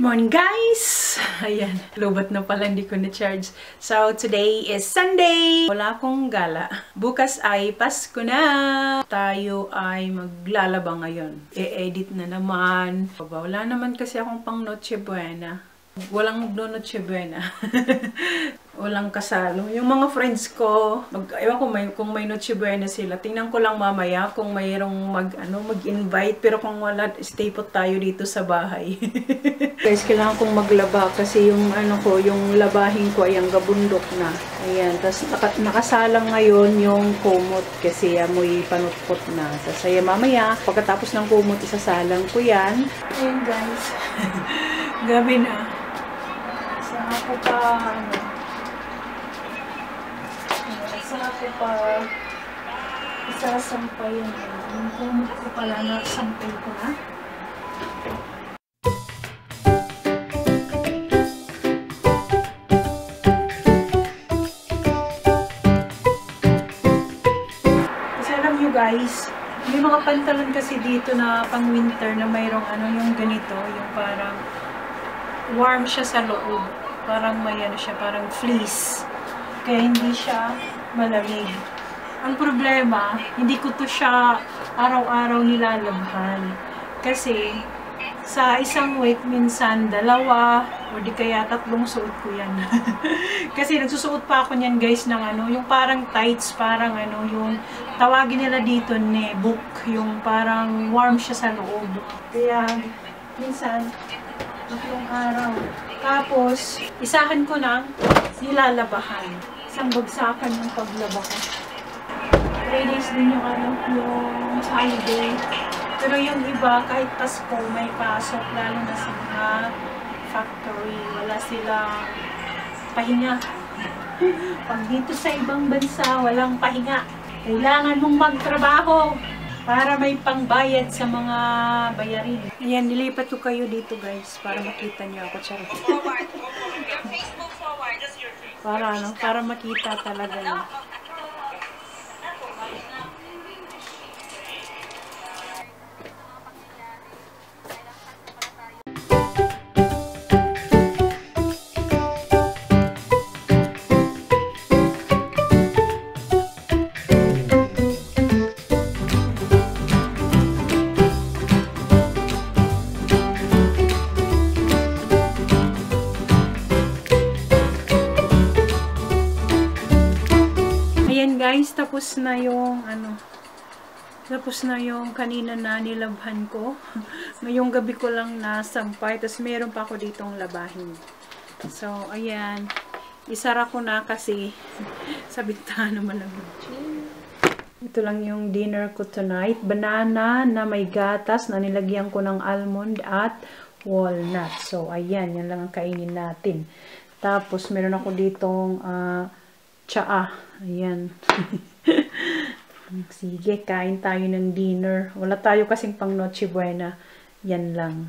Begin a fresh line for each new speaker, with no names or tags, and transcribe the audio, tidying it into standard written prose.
morning guys! Ayan, lobat na pala, hindi ko na-charge. So, today is Sunday! Wala akong gala. Bukas ay Pasko na! Tayo ay maglalaba ngayon. E-edit na naman. Wala naman kasi akong pang Noche Buena. Walang Noche Buena. Walang kasalo. Yung mga friends ko, ewan ko kung may Noche Buena sila. Tingnan ko lang mamaya kung mayroong mag-invite. Pero kung wala, stay put tayo dito sa bahay. Guys, kailangan kong maglaba kasi yung yung labahin ko ay ang gabundok na. Ayan, tapos nakasalang ngayon yung kumot kasi amoy panutkot na. Sasaya mamaya, pagkatapos ng kumot, isasalang ko yan. Ayan guys, gabi na. Saan ako pa, saan ako pa isasampay yun. Yung kumot ko pala, nasampay ko na. Guys, may mga pantalon kasi dito na pang winter na mayroong yung ganito, yung parang warm siya sa loob. Parang may siya, parang fleece. Kaya hindi siya malamig. Ang problema, hindi ko to siya araw-araw nilalabhan. Kasi sa isang week, minsan dalawa o di kaya tatlong suot ko yan. Kasi nagsusuot pa ako niyan guys ng yung parang tights, parang yung tawagin nila dito nebuk, yung parang warm siya sa loob. Kaya minsan tatlong araw. Tapos isahan ko ng nilalabahan. Isang bagsakan yung paglaba ko. 3 days din yung yung holiday. Pero yung iba, kahit Pasko, may pasok, lalo na sa mga factory, wala silang pahinga. Pag dito sa ibang bansa, walang pahinga. Kailangan mong magtrabaho para may pangbayad sa mga bayarin. Ayan, nilipat ko kayo dito guys, para makita niyo ako. Charot. Para makita talaga na. Guys, tapos na yung kanina na nilabhan ko. Ngayong gabi ko lang nasampay. Tapos meron pa ako ditong labahin. So, ayan. Isara ko na kasi sa bintana malamig. Ito lang yung dinner ko tonight. Banana na may gatas na nilagyan ko ng almond at walnut. So, ayan. Yan lang ang kainin natin. Tapos, meron ako ditong tsaa. Ayan. Sige, kain tayo ng dinner. Wala tayo kasing pang Noche Buena. Yan lang.